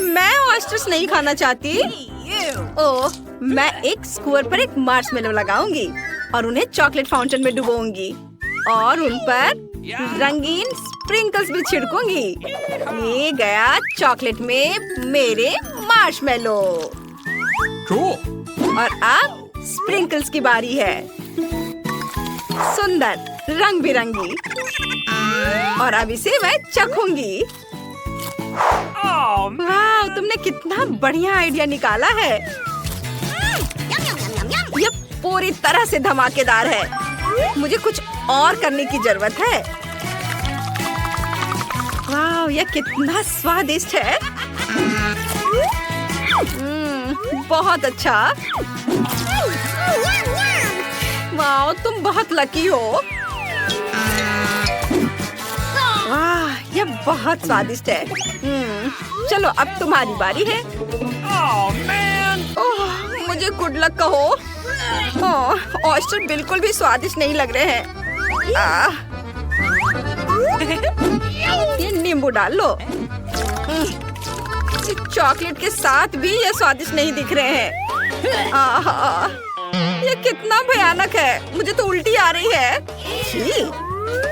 मैं ऑयस्टर्स नहीं खाना चाहती। ओह, मैं एक स्क्वायर पर एक मार्शमेलो लगाऊंगी और उन्हें चॉकलेट फाउंटेन में डुबोऊंगी और उन पर रंगीन स्प्रिंकल्स भी छिड़कूंगी। ये गया चॉकलेट में मेरे मार्शमेलो। और अब स्प्रिंकल्स की बारी है। सुंदर रंग बिरंगी। और अब इसे मैं चखूंगी। वाह, तुमने कितना बढ़िया आइडिया निकाला है। ये पूरी तरह से धमाकेदार है। मुझे कुछ और करने की जरूरत है। वाह, यह कितना स्वादिष्ट है। बहुत अच्छा। वाह, तुम बहुत लकी हो। वाह, यह बहुत स्वादिष्ट है। चलो अब तुम्हारी बारी है। ओह, मुझे गुड लक कहो। ऑयस्टर बिल्कुल भी स्वादिष्ट नहीं लग रहे हैं। ये नींबू डाल लो। चॉकलेट के साथ भी ये स्वादिष्ट नहीं दिख रहे हैं। आहा, ये कितना भयानक है। मुझे तो उल्टी आ रही है। छी,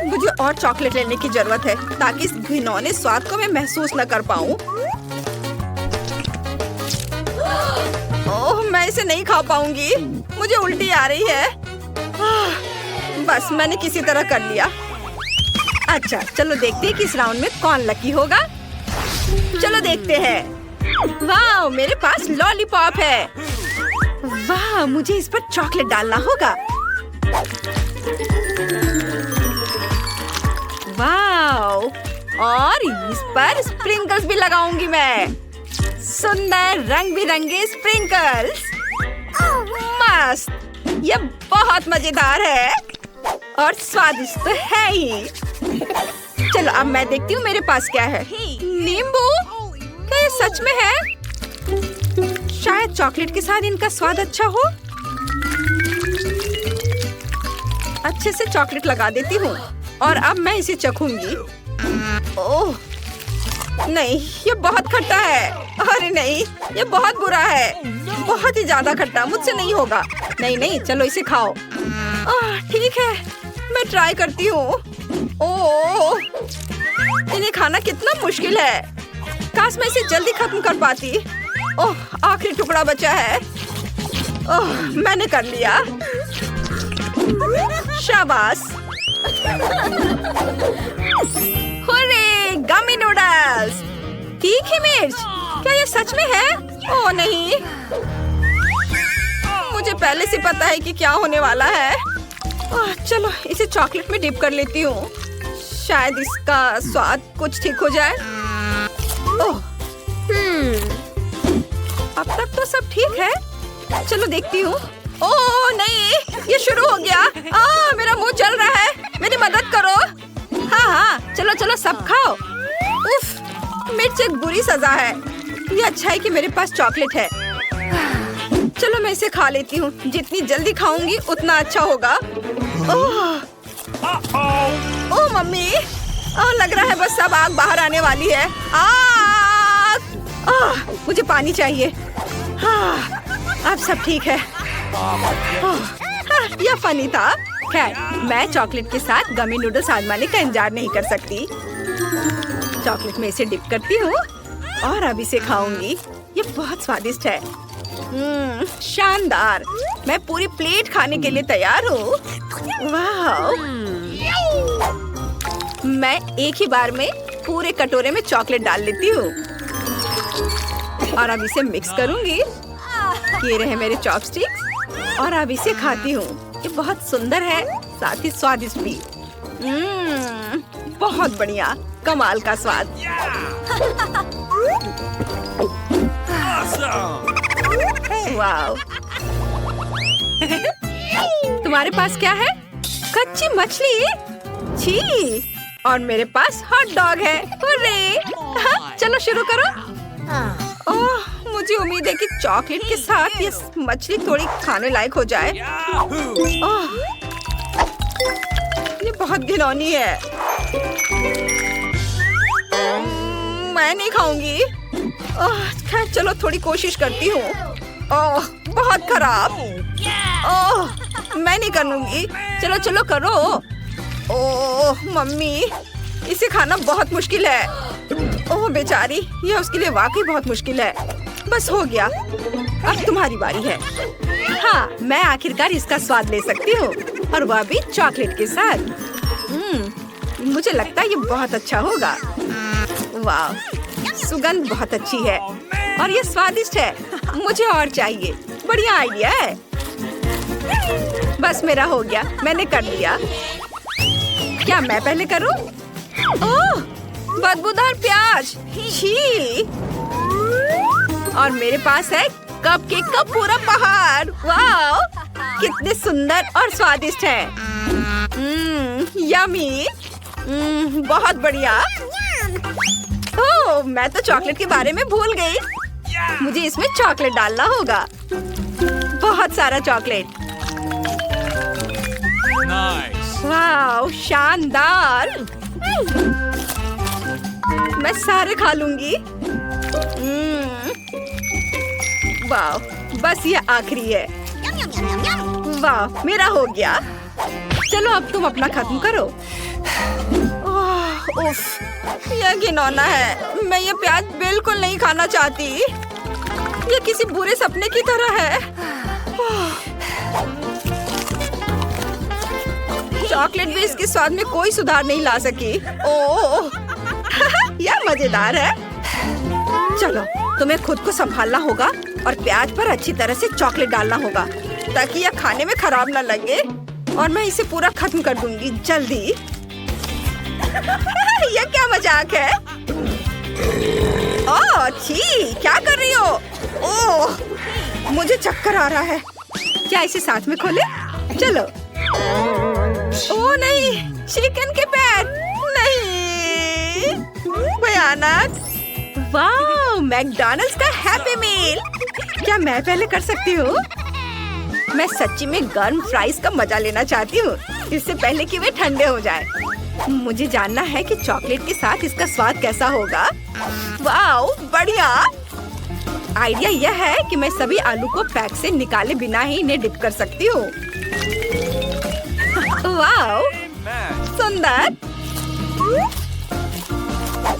मुझे और चॉकलेट लेने की जरूरत है ताकि इस घिनौने स्वाद को मैं महसूस न कर पाऊं। ओह, मैं इसे नहीं खा पाऊंगी। मुझे उल्टी आ रही है। बस मैंने किसी तरह कर लिया। अच्छा, चलो देखते हैं कि इस राउंड में कौन लकी होगा। चलो देखते हैं। वाह, मेरे पास लॉलीपॉप है। वाह, मुझे इस पर चॉकलेट डालना होगा। वाह, और इस पर स्प्रिंकल्स भी लगाऊंगी मैं। सुंदर रंग बिरंगे स्प्रिंकल्स। मस्त, यह बहुत मजेदार है और स्वादिष्ट तो है ही। चलो अब मैं देखती हूँ मेरे पास क्या है। नींबू? क्या ये सच में है? शायद चॉकलेट के साथ इनका स्वाद अच्छा हो। अच्छे से चॉकलेट लगा देती हूँ और अब मैं इसे चखूंगी। ओह नहीं, ये बहुत खट्टा है। अरे नहीं, ये बहुत बुरा है। बहुत ही ज्यादा खट्टा, मुझसे नहीं होगा। नहीं नहीं, चलो इसे खाओ। ठीक है, मैं ट्राई करती हूँ। ओह, इन्हें खाना कितना मुश्किल है। काश मैं इसे जल्दी खत्म कर पाती। ओह, आखिरी टुकड़ा बचा है। ओह, मैंने कर लिया। शाबाश। हुर्रे, गमी नूडल्स। तीखी मिर्च? क्या ये सच में है? ओह नहीं, मुझे पहले से पता है कि क्या होने वाला है। चलो इसे चॉकलेट में डिप कर लेती हूँ। शायद इसका स्वाद कुछ ठीक हो जाए। ओह, अब तक तो सब ठीक है। चलो देखती हूँ। ओह नहीं, ये शुरू हो गया। मेरा मुंह जल रहा है। मेरी मदद करो। हाँ हाँ, चलो चलो सब खाओ। उफ, मिर्च एक बुरी सजा है। ये अच्छा है कि मेरे पास चॉकलेट है। चलो मैं इसे खा लेती हूँ। जितनी जल्दी खाऊंगी उतना अच्छा होगा। ओह मम्मी, लग रहा है बस सब आग बाहर आने वाली है। मुझे पानी चाहिए। अब सब ठीक है। यह फनी था। खैर, मैं चॉकलेट के साथ गमी नूडल्स आजमाने का इंतजार नहीं कर सकती। चॉकलेट में इसे डिप करती हूँ और अब इसे खाऊंगी। ये बहुत स्वादिष्ट है। शानदार। मैं पूरी प्लेट खाने के लिए तैयार हूँ। वाह, मैं एक ही बार में पूरे कटोरे में चॉकलेट डाल लेती हूँ और अब इसे मिक्स करूंगी। ये रहे मेरे चॉपस्टिक्स और अब इसे खाती हूँ। ये बहुत सुंदर है, साथ ही स्वादिष्ट भी। बहुत बढ़िया, कमाल का स्वाद। वाव। तुम्हारे पास क्या है? कच्ची मछली? छी। और मेरे पास हॉट डॉग है। हुर्रे! चलो शुरू करो। ओह, मुझे उम्मीद है कि चॉकलेट के साथ ये मछली थोड़ी खाने लायक हो जाए। ओह, ये बहुत घिनौनी है। मैं नहीं खाऊंगी। खैर चलो थोड़ी कोशिश करती हूँ। ओह बहुत खराब। ओह मैं नहीं करूँगी। चलो चलो करो। ओह मम्मी, इसे खाना बहुत मुश्किल है। ओह बेचारी, यह उसके लिए वाकई बहुत मुश्किल है। बस हो गया, अब तुम्हारी बारी है। हाँ, मैं आखिरकार इसका स्वाद ले सकती हूँ, और वह भी चॉकलेट के साथ। मुझे लगता है ये बहुत अच्छा होगा। वाह, सुगंध बहुत अच्छी है और ये स्वादिष्ट है। मुझे और चाहिए। बढ़िया आइडिया है। बस मेरा हो गया, मैंने कर लिया। क्या मैं पहले करूं? ओह, बदबूदार प्याज। छी। और मेरे पास है कपकेक का पूरा पहाड़। वाह, कितने सुंदर और स्वादिष्ट है। यमी। बहुत बढ़िया। ओह, मैं तो चॉकलेट के बारे में भूल गई। मुझे इसमें चॉकलेट डालना होगा। बहुत सारा चॉकलेट। वाह, शानदार। मैं सारे खा लूंगी। वाह, बस ये आखिरी है। वाह, मेरा हो गया। चलो अब तुम अपना खत्म करो। उफ, यह घिनौना है। मैं ये प्याज बिल्कुल नहीं खाना चाहती। ये किसी बुरे सपने की तरह है। चॉकलेट भी इसके स्वाद में कोई सुधार नहीं ला सकी। ओह, यह मजेदार है। चलो, तुम्हें खुद को संभालना होगा और प्याज पर अच्छी तरह से चॉकलेट डालना होगा ताकि यह खाने में खराब ना लगे। और मैं इसे पूरा खत्म कर दूंगी जल्दी। यह क्या मजाक है? ओह छी, क्या कर रही हो? ओह, मुझे चक्कर आ रहा है। क्या इसे साथ में खोले? चलो। ओह नहीं, चिकन के पैर। नहीं, भयानक। वाह, मैकडॉनल्ड्स का हैप्पी मील। क्या मैं पहले कर सकती हूँ? मैं सच्ची में गर्म फ्राइज का मजा लेना चाहती हूँ, इससे पहले कि वे ठंडे हो जाएं। मुझे जानना है कि चॉकलेट के साथ इसका स्वाद कैसा होगा। वाह, बढ़िया। आइडिया यह है कि मैं सभी आलू को पैक से निकाले बिना ही इन्हें डिप कर सकती हूँ। वाह, सुंदर।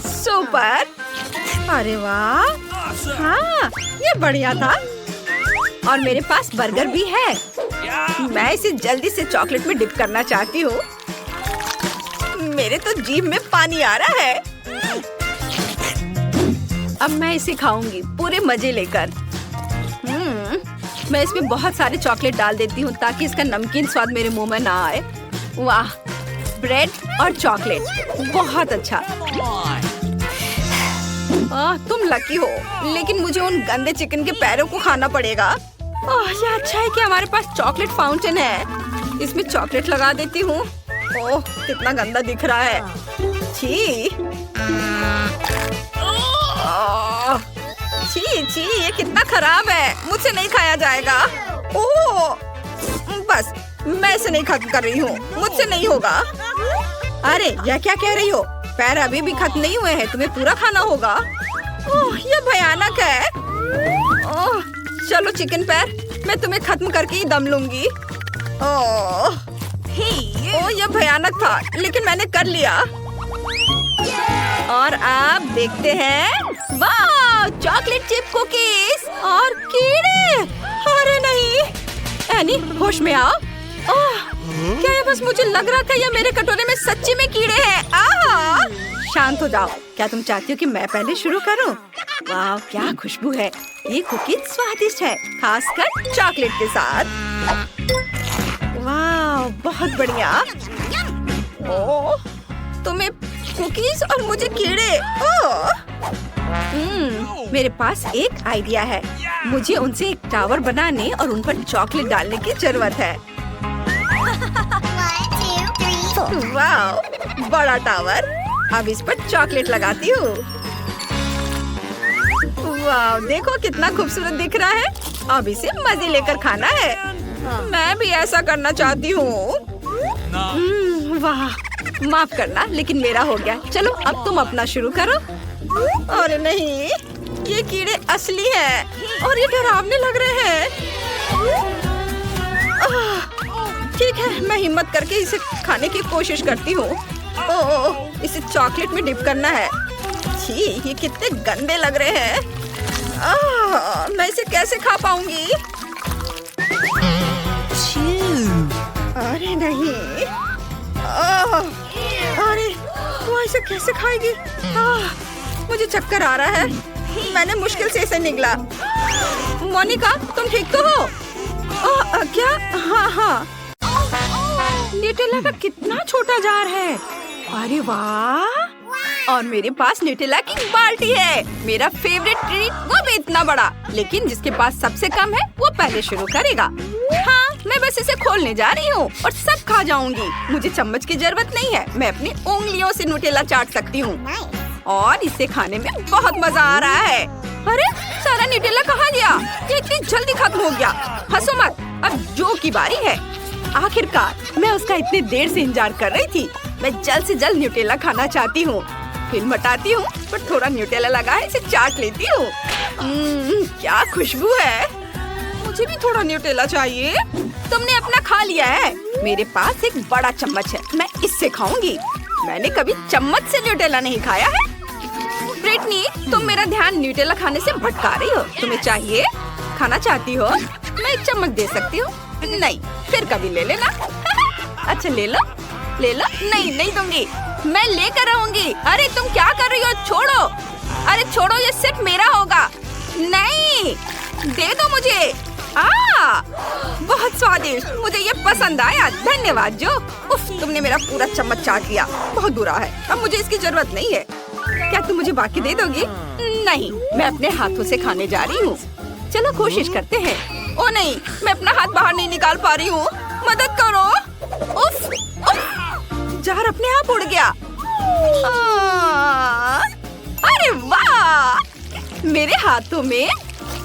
सुपर। अरे वाह, हाँ, ये बढ़िया था। और मेरे पास बर्गर भी है। मैं इसे जल्दी से चॉकलेट में डिप करना चाहती हूँ। मेरे तो जीभ में पानी आ रहा है। अब मैं इसे खाऊंगी पूरे मजे लेकर। मैं इसमें बहुत सारे चॉकलेट डाल देती हूँ ताकि इसका नमकीन स्वाद मेरे मुंह में ना आए। वाह, ब्रेड और चॉकलेट, बहुत अच्छा। तुम लकी हो, लेकिन मुझे उन गंदे चिकन के पैरों को खाना पड़ेगा। ये अच्छा है कि हमारे पास चॉकलेट फाउंटेन है। इसमें चॉकलेट लगा देती हूँ। ओह, कितना गंदा दिख रहा है। छी। छी छी, ये कितना खराब है। मुझसे नहीं खाया जाएगा। ओह, बस मैं इसे नहीं खत्म कर रही हूँ। मुझसे नहीं होगा। अरे, यह क्या कह रही हो? पैर अभी भी खत्म नहीं हुए हैं, तुम्हें पूरा खाना होगा। ओह, यह भयानक है। ओह, चलो चिकन पैर, मैं तुम्हें खत्म करके ही दम लूंगी। ओह, यह भयानक था, लेकिन मैंने कर लिया। और आप देखते हैं, वाह, चॉकलेट चिप कुकीज और कीड़े। अरे नहीं, एनी, होश में आओ। क्या ये बस मुझे लग रहा था या मेरे कटोरे में सच्ची में कीड़े हैं? शांत हो जाओ। क्या तुम चाहती हो कि मैं पहले शुरू करूं? वाह, क्या खुशबू है। ये कुकीज स्वादिष्ट है, खासकर चॉकलेट के साथ। वाह, बहुत बढ़िया। ओह, तुम्हें कुकीज और मुझे कीड़े। ओह, मेरे पास एक आइडिया है। मुझे उनसे एक टावर बनाने और उन पर चॉकलेट डालने की जरूरत है। वाह, बड़ा टावर। अब इस पर चॉकलेट लगाती हूँ। वाह, देखो कितना खूबसूरत दिख रहा है। अब इसे मजे लेकर खाना है। मैं भी ऐसा करना चाहती हूँ। वाह, माफ करना, लेकिन मेरा हो गया। चलो अब तुम अपना शुरू करो। अरे नहीं, ये कीड़े असली हैं और ये डरावने लग रहे हैं। ठीक है, मैं हिम्मत करके इसे खाने की कोशिश करती हूँ। ओह, इसे चॉकलेट में डिप करना है। छी, ये कितने गंदे लग रहे हैं। मैं इसे कैसे खा पाऊंगी? अरे नहीं। अरे वो इसे कैसे खाएगी? मुझे चक्कर आ रहा है। मैंने मुश्किल से इसे निगला। मोनिका, तुम ठीक तो हो? क्या? हाँ। न्यूटेला का कितना छोटा जार है। अरे वाह! और मेरे पास न्यूटेला की बाल्टी है। मेरा फेवरेट ट्रीट, वो भी इतना बड़ा। लेकिन जिसके पास सबसे कम है वो पहले शुरू करेगा। हाँ, मैं बस इसे खोलने जा रही हूँ और सब खा जाऊंगी। मुझे चम्मच की जरूरत नहीं है। मैं अपनी उंगलियों से न्यूटेला चाट सकती हूँ और इसे खाने में बहुत मजा आ रहा है। अरे सारा न्यूटेला कहाँ गया? ये इतनी जल्दी खत्म हो गया। हंसो मत, अब जो की बारी है। आखिरकार मैं उसका इतनी देर से इंतजार कर रही थी। मैं जल्द से जल्द न्यूटेला खाना चाहती हूँ। फिर मटाती हूँ पर थोड़ा न्यूटेला लगा है, इसे चाट लेती हूँ। क्या खुशबू है। मुझे भी थोड़ा न्यूटेला चाहिए। तुमने अपना खा लिया है। मेरे पास एक बड़ा चम्मच है, मैं इससे खाऊंगी। मैंने कभी चम्मच से न्यूटेला नहीं खाया है। ब्रिटनी, तुम मेरा ध्यान न्यूटेला खाने से भटका रही हो। तुम्हें चाहिए? खाना चाहती हो? मैं एक चम्मच दे सकती हूँ। नहीं, फिर कभी ले लेना। अच्छा ले लो। नहीं दूंगी। मैं लेकर रहूंगी। अरे तुम क्या कर रही हो? छोड़ो। अरे छोड़ो, ये सिर्फ मेरा होगा। नहीं, दे दो मुझे। बहुत स्वादिष्ट, मुझे ये पसंद आया। धन्यवाद जो। उफ, तुमने मेरा पूरा चम्मच चाट लिया। बहुत बुरा है, अब मुझे इसकी जरूरत नहीं है। क्या तुम मुझे बाकी दे दोगी? नहीं, मैं अपने हाथों से खाने जा रही हूँ। चलो कोशिश करते हैं। ओ नहीं, मैं अपना हाथ बाहर नहीं निकाल पा रही हूँ। मदद करो। उफ, जार अपने आप उड़ गया। अरे वाह! मेरे हाथों में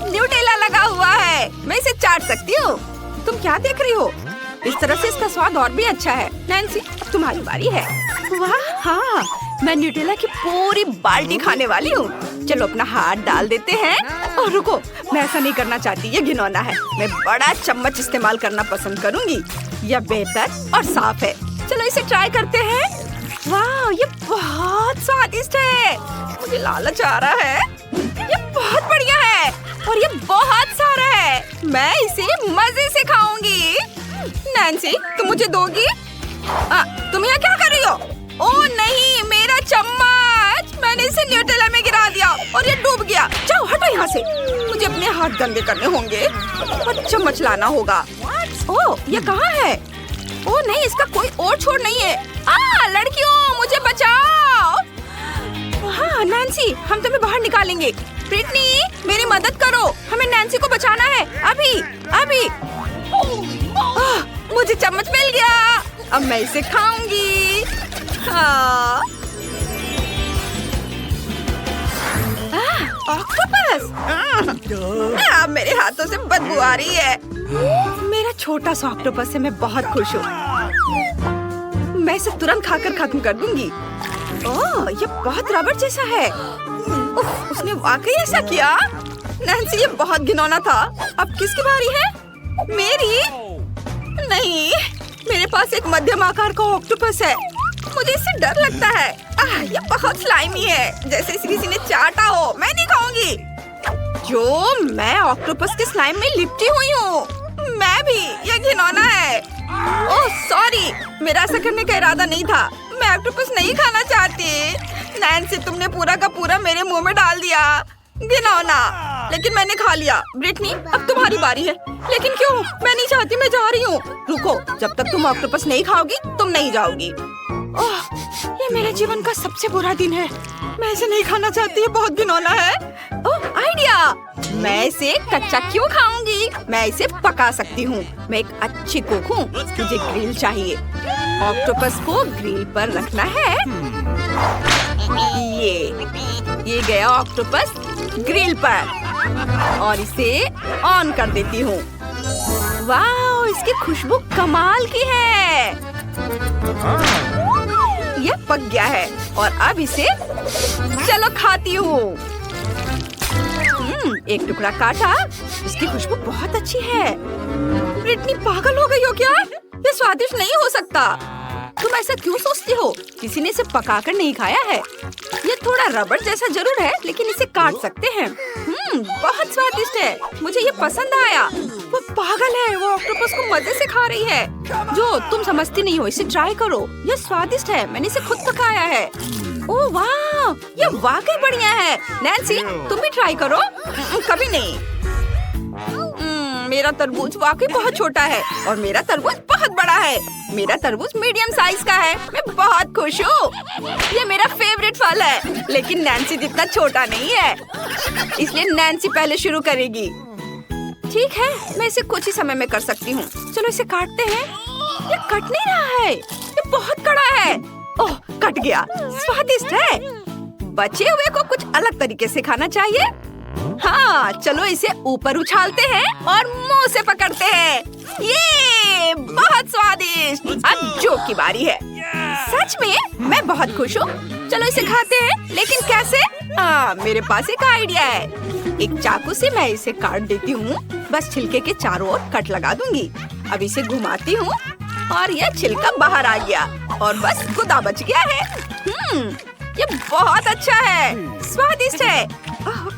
न्यूटेला लगा हुआ है। मैं इसे चाट सकती हूँ। तुम क्या देख रही हो? इस तरह से इसका स्वाद और भी अच्छा है। नैन्सी, अब तुम्हारी बारी है। वाह, हाँ, मैं न्यूटेला की पूरी बाल्टी खाने वाली हूँ। चलो अपना हाथ डाल देते हैं। और रुको, मैं ऐसा नहीं करना चाहती, ये घिनौना है। मैं बड़ा चम्मच इस्तेमाल करना पसंद करूँगी। यह बेहतर और साफ है। चलो इसे ट्राई करते हैं। वाह, ये बहुत स्वादिष्ट है। मुझे लालच आ रहा है। ये बहुत बढ़िया है और ये बहुत सारा है। मैं इसे मजे से खाऊंगी। नैन्सी, तुम मुझे दोगी? तुम यहाँ क्या कर रही हो? ओह नहीं, मेरा चम्मच! मैंने इसे न्यूटेला में गिरा दिया और ये डूब गया। जाओ हटो यहाँ से। मुझे अपने हाथ गंदे करने होंगे और चम्मच लाना होगा। ओह, ये कहाँ है? ओह नहीं, इसका कोई और छोर नहीं है। लड़कियों, मुझे बचाओ। हाँ नैन्सी, हम तुम्हें बाहर निकालेंगे। ब्रिटनी, मेरी मदद करो। हमें नैन्सी को बचाना है। अभी। मुझे चम्मच मिल गया। अब मैं इसे खाऊंगी। ऑक्टोपस! मेरे हाथों से बदबू आ रही है। मेरा छोटा सा ऑक्टोपस से मैं बहुत खुश हूँ। मैं इसे तुरंत खाकर खत्म कर दूंगी। ओह, ये बहुत रबड़ जैसा है। उफ, उसने वाकई ऐसा किया। नैन्सी, ये बहुत घिनौना था। अब किसकी बारी है? मेरी? नहीं, मेरे पास एक मध्यम आकार का ऑक्टोपस है। मुझे इससे डर लगता है। ये बहुत स्लाइमी है, जैसे इसे किसी ने चाटा हो। मैं नहीं खाऊंगी। जो मैं ऑक्टोपस के स्लाइम में लिपटी हुई हूँ। मैं भी। ये घिनौना है। ओह सॉरी, मेरा ऐसा करने का इरादा नहीं था। मैं ऑक्टोपस नहीं खाना चाहती। नैन्सी, तुमने पूरा का पूरा मेरे मुंह में डाल दिया। घिनौना, लेकिन मैंने खा लिया। ब्रिटनी, अब तुम्हारी बारी है। लेकिन क्यों? मैं नहीं चाहती, मैं जा रही हूँ। रुको, जब तक तुम ऑक्टोपस नहीं खाओगी तुम नहीं जाओगी। ओह, ये मेरे जीवन का सबसे बुरा दिन है। मैं इसे नहीं खाना चाहती, ये बहुत घिनौना है। ओह, आइडिया! मैं इसे कच्चा क्यों खाऊंगी? मैं इसे पका सकती हूँ। मैं एक अच्छी कुक हूँ। मुझे ग्रिल चाहिए। ऑक्टोपस को ग्रिल पर रखना है। ये गया ऑक्टोपस ग्रिल पर और इसे ऑन कर देती हूँ। वाह, इसकी खुशबू कमाल की है। यह पक गया है और अब इसे चलो खाती हूँ। एक टुकड़ा काटा। इसकी खुशबू बहुत अच्छी है। ब्रिटनी पागल हो गई हो क्या? ये स्वादिष्ट नहीं हो सकता। तुम ऐसा क्यों सोचती हो? किसी ने इसे पकाकर नहीं खाया है। ये थोड़ा रबड़ जैसा जरूर है, लेकिन इसे काट सकते हैं। बहुत स्वादिष्ट है। मुझे ये पसंद आया। वो पागल है, वो ऑक्टोपस को मजे से खा रही है। जो तुम समझती नहीं हो, इसे ट्राई करो। ये स्वादिष्ट है, मैंने इसे खुद पकाया है। ओह वाह, ये वाकई बढ़िया है। नैन्सी, तुम भी ट्राई करो। कभी नहीं। मेरा तरबूज वाकई बहुत छोटा है और मेरा तरबूज बहुत बड़ा है। मेरा तरबूज मीडियम साइज का है। मैं बहुत खुश हूँ। ये मेरा फेवरेट फल है, लेकिन नैन्सी जितना छोटा नहीं है, इसलिए नैन्सी पहले शुरू करेगी। ठीक है, मैं इसे कुछ ही समय में कर सकती हूँ। चलो इसे काटते हैं। ये कट नहीं रहा है, ये बहुत कड़ा है। ओह, कट गया। स्वादिष्ट है। बचे हुए को कुछ अलग तरीके से खाना चाहिए। हाँ, चलो इसे ऊपर उछालते हैं और मुंह से पकड़ते हैं। ये बहुत स्वादिष्ट। अब जो की बारी है। सच में मैं बहुत खुश हूँ। चलो इसे खाते हैं, लेकिन कैसे? मेरे पास एक आइडिया है। एक चाकू से मैं इसे काट देती हूँ। बस छिलके के चारों ओर कट लगा दूंगी। अब इसे घुमाती हूँ और यह छिलका बाहर आ गया और बस गुदा बच गया है। ये बहुत अच्छा है, स्वादिष्ट है।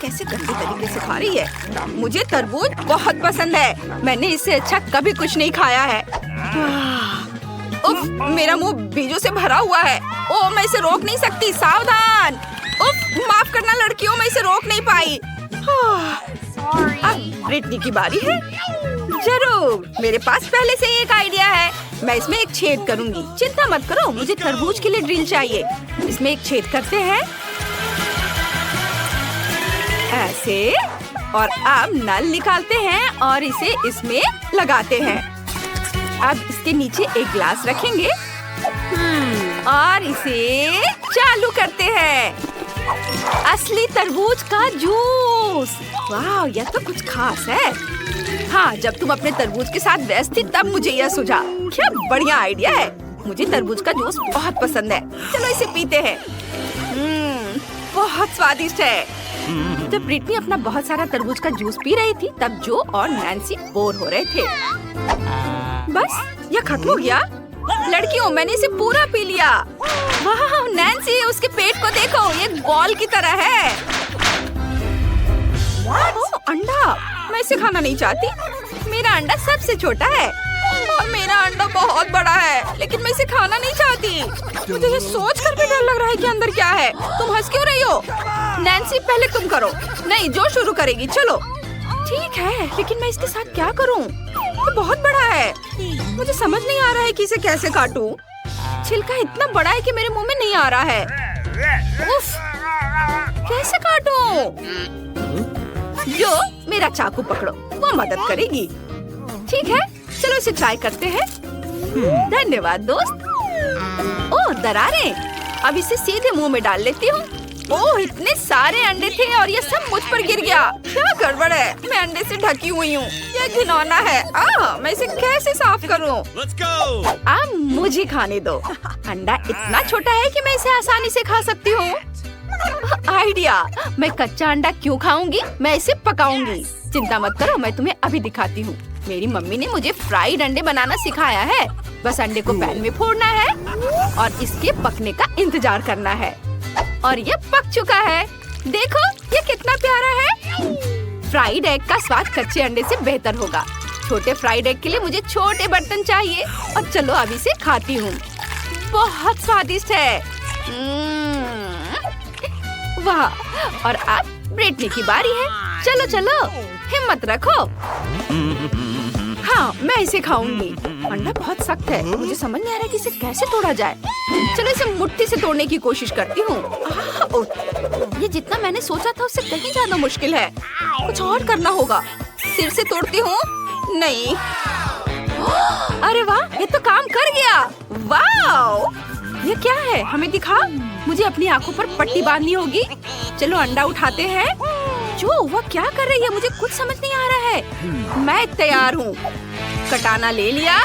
कैसे गंदे तरीके से खा रही है। मुझे तरबूज बहुत पसंद है। मैंने इससे अच्छा कभी कुछ नहीं खाया है। उफ, मेरा मुंह बीजों से भरा हुआ है। ओह, मैं इसे रोक नहीं सकती। सावधान। उफ, माफ करना लड़कियों, मैं इसे रोक नहीं पाई। अब ब्रिटनी की बारी है। जरूर, मेरे पास पहले से एक आइडिया है। मैं इसमें एक छेद करूंगी। चिंता मत करो, मुझे तरबूज के लिए ड्रिल चाहिए। इसमें एक छेद करते हैं ऐसे, और अब नल निकालते हैं और इसे इसमें लगाते हैं। अब इसके नीचे एक ग्लास रखेंगे और इसे चालू करते हैं। असली तरबूज का जूस। वाह, यह तो कुछ खास है। हाँ, जब तुम अपने तरबूज के साथ व्यस्त थी तब मुझे यह सूझा। क्या बढ़िया आइडिया है। मुझे तरबूज का जूस बहुत पसंद है। चलो इसे पीते हैं। बहुत स्वादिष्ट है। जब ब्रिटनी अपना बहुत सारा तरबूज का जूस पी रही थी, तब जो और नैन्सी बोर हो रहे थे। बस, यह खत्म हो गया। लड़कियों, मैंने इसे पूरा पी लिया। वाह नैन्सी, उसके पेट को देखो, ये बॉल की तरह है। ओह, अंडा। मैं इसे खाना नहीं चाहती। मेरा अंडा सबसे छोटा है और मेरा अंडा बहुत बड़ा है, लेकिन मैं इसे खाना नहीं चाहती। मुझे ये सोच कर भी डर लग रहा है कि अंदर क्या है। तुम हंस क्यों रही हो? नैन्सी, पहले तुम करो। नहीं, जो शुरू करेगी। चलो। ठीक है, लेकिन मैं इसके साथ क्या करूं? ये बहुत बड़ा है। मुझे समझ नहीं आ रहा है कि इसे कैसे काटूं। छिलका इतना बड़ा है कि मेरे मुंह में नहीं आ रहा है। उफ, कैसे काटूं? जो, मेरा चाकू पकड़ो, वो मदद करेगी। ठीक है, चलो इसे ट्राई करते हैं। धन्यवाद दोस्त। ओह, दरारें। अब इसे सीधे मुंह में डाल लेती हूँ। ओह, इतने सारे अंडे थे और ये सब मुझ पर गिर गया। क्या गड़बड़ है? मैं अंडे से ढकी हुई हूँ। ये घिनौना है। मैं इसे कैसे साफ करूँ? अब मुझे खाने दो। अंडा इतना छोटा है कि मैं इसे आसानी से खा सकती हूँ। आइडिया। मैं कच्चा अंडा क्यों खाऊंगी? मैं इसे पकाऊंगी। चिंता मत करो, मैं तुम्हें अभी दिखाती हूँ। मेरी मम्मी ने मुझे फ्राइड अंडे बनाना सिखाया है। बस अंडे को पैन में फोड़ना है और इसके पकने का इंतजार करना है। और ये पक चुका है। देखो, ये कितना प्यारा है। फ्राइड एग का स्वाद कच्चे अंडे से बेहतर होगा। छोटे फ्राइड एग के लिए मुझे छोटे बर्तन चाहिए। और चलो अभी इसे खाती हूँ। बहुत स्वादिष्ट है। वाह, और अब ब्रिटनी की बारी है। चलो चलो, हिम्मत रखो। हाँ, मैं इसे खाऊंगी। अंडा बहुत सख्त है। मुझे समझ नहीं आ रहा कि इसे कैसे तोड़ा जाए। चलो इसे मुट्ठी से तोड़ने की कोशिश करती हूँ। ये जितना मैंने सोचा था उससे कहीं ज्यादा मुश्किल है। कुछ और करना होगा। सिर से तोड़ती हूँ। नहीं। अरे वाह, ये तो काम कर गया। वाह, ये क्या है? हमें दिखा। मुझे अपनी आंखों पर पट्टी बांधनी होगी। चलो अंडा उठाते हैं। जो, वह क्या कर रही है? मुझे कुछ समझ नहीं आ रहा है। मैं तैयार हूँ। कटाना ले लिया।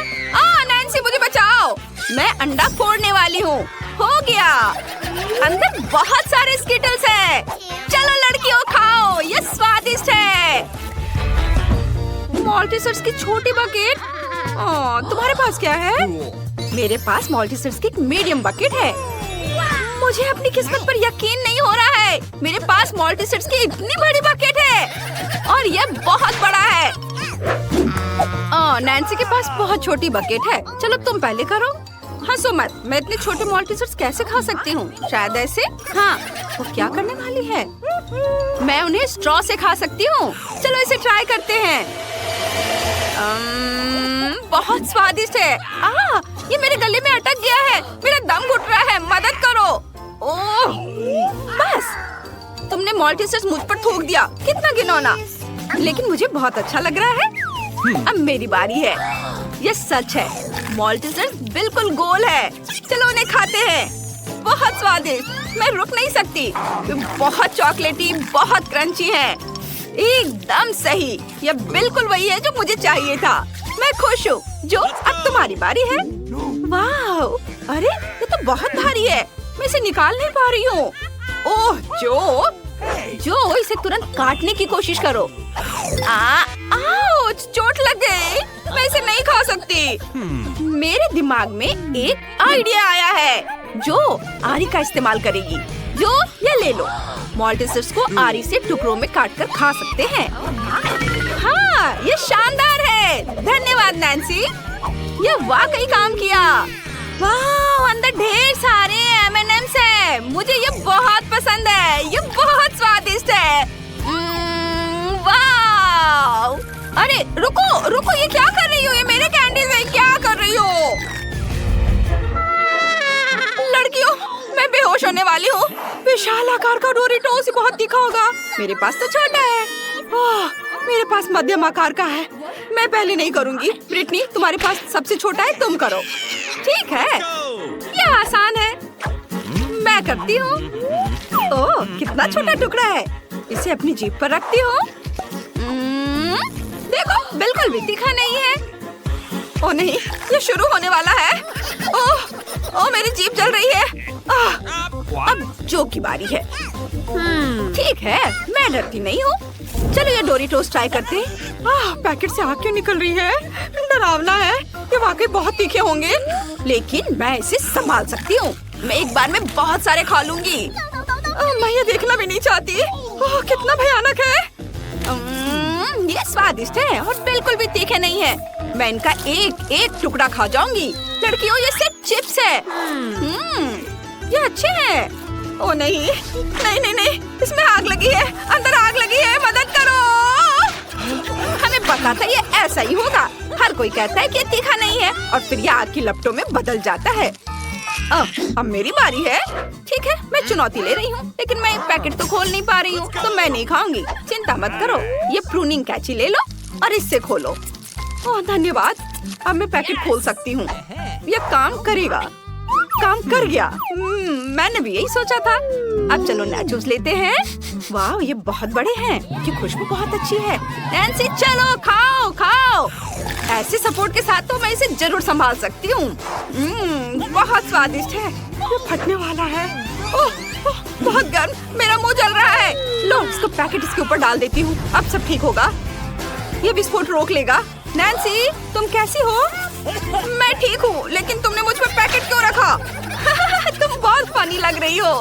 नैन्सी, मुझे बचाओ। मैं अंडा फोड़ने वाली हूँ। हो गया। अंदर बहुत सारे स्किटल्स हैं। चलो लड़कियों, खाओ, ये स्वादिष्ट है। मॉल्टीसर्स की छोटी बकेट। तुम्हारे पास क्या है? मेरे पास मॉल्टीसर्स की एक मीडियम बकेट है। मुझे अपनी किस्मत पर यकीन नहीं हो रहा है। मेरे पास मॉल्टीसर्स की इतनी बड़ी बकेट है और ये बहुत बड़ा है। नैन्सी के पास बहुत छोटी बकेट है। चलो तुम पहले करो। हंसो मत, मैं इतने छोटे मॉल्टीसर्स कैसे खा सकती हूँ? शायद ऐसे। हाँ, वो क्या करने वाली है? मैं उन्हें स्ट्रॉ से खा सकती हूँ। चलो इसे ट्राई करते हैं। बहुत स्वादिष्ट है। ये मेरे गले में अटक गया है। मेरा दम घुट रहा है, मदद करो। ओह, बस तुमने मॉल्टीसर्स मुझ पर थूक दिया। कितना घिनौना। लेकिन मुझे बहुत अच्छा लग रहा है। अब मेरी बारी है। ये सच है, मॉल्टीसर्स बिल्कुल गोल है। चलो उन्हें खाते हैं। बहुत स्वादिष्ट, मैं रुक नहीं सकती। बहुत चॉकलेटी, बहुत क्रंची है। एकदम सही। यह बिल्कुल वही है जो मुझे चाहिए था। मैं खुश हूँ। जो, अब तुम्हारी बारी है। वाह, अरे ये तो बहुत भारी है। मैं इसे निकाल नहीं पा रही हूँ। ओह जो इसे तुरंत काटने की कोशिश करो। आउच, चोट लग गई। मैं इसे नहीं खा सकती। मेरे दिमाग में एक आइडिया आया है। जो आरी का इस्तेमाल करेगी। जो, ये ले लो। मॉल्टीसर्स को आरी से टुकड़ों में काटकर खा सकते हैं। हाँ, ये शानदार है। धन्यवाद नैन्सी, ये वाकई काम किया। वाह, अंदर ढेर सारे M&Ms है। मुझे ये बहुत पसंद है। ये बहुत स्वादिष्ट है। वाह! अरे रुको, ये क्या कर रही हो? ये मेरे कैंडीज है, क्या कर रही हो? लड़कियों, मैं बेहोश होने वाली हूँ। विशाल आकार का डोरिटोस बहुत तीखा होगा। मेरे पास तो छोटा है। मेरे पास मध्यम आकार का है। मैं पहले नहीं करूँगी। ब्रिटनी, तुम्हारे पास सबसे छोटा है, तुम करो। ठीक है, यह आसान है। मैं करती हूँ। ओह, कितना छोटा टुकड़ा है। इसे अपनी जीभ पर रखती हूँ। देखो, बिल्कुल भी तीखा नहीं है। ओह नहीं, ये शुरू होने वाला है। ओह, मेरी जीभ जल रही है। अब जो की बारी है। ठीक है, मैं डरती नहीं हूँ। चलो ये डोरिटोस ट्राई करते हैं। पैकेट से आग क्यों निकल रही है? डरावना है। ये वाकई बहुत तीखे होंगे, लेकिन मैं इसे संभाल सकती हूँ। मैं एक बार में बहुत सारे खा लूंगी। मैं ये देखना भी नहीं चाहती। कितना भयानक है। ये स्वादिष्ट है और बिल्कुल भी तीखे नहीं है। मैं इनका एक एक टुकड़ा खा जाऊंगी। लड़कियों, ये सिर्फ चिप्स है। ये अच्छे हैं। ओ नहीं, इसमें आग लगी है। अंदर आग लगी है, मदद करो। हमें पता था ये ऐसा ही होगा। हर कोई कहता है कि ये तीखा नहीं है और फिर ये आग की लपटों में बदल जाता है। अब मेरी बारी है। ठीक है, मैं चुनौती ले रही हूँ, लेकिन मैं पैकेट तो खोल नहीं पा रही हूँ, तो मैं नहीं खाऊंगी। चिंता मत करो, ये प्रूनिंग कैंची ले लो और इससे खोलो। ओह धन्यवाद, अब मैं पैकेट खोल सकती हूँ। यह काम करेगा। काम कर गया। मैंने भी यही सोचा था। अब चलो नाचोस लेते हैं। वाह, ये बहुत बड़े हैं। इनकी खुशबू बहुत अच्छी है। नैन्सी, चलो खाओ। ऐसे सपोर्ट के साथ तो मैं इसे जरूर संभाल सकती हूँ। बहुत स्वादिष्ट है। ये फटने वाला है। ओह, बहुत गर्म। मेरा मुंह जल रहा है। लो, इसको पैकेट इसके ऊपर डाल देती हूँ। अब सब ठीक होगा। ये विस्फोट रोक लेगा। नैन्सी, तुम कैसी हो? मैं ठीक हूँ, लेकिन तुमने मुझ पर पैकेट क्यों रखा? तुम बहुत फनी लग रही हो।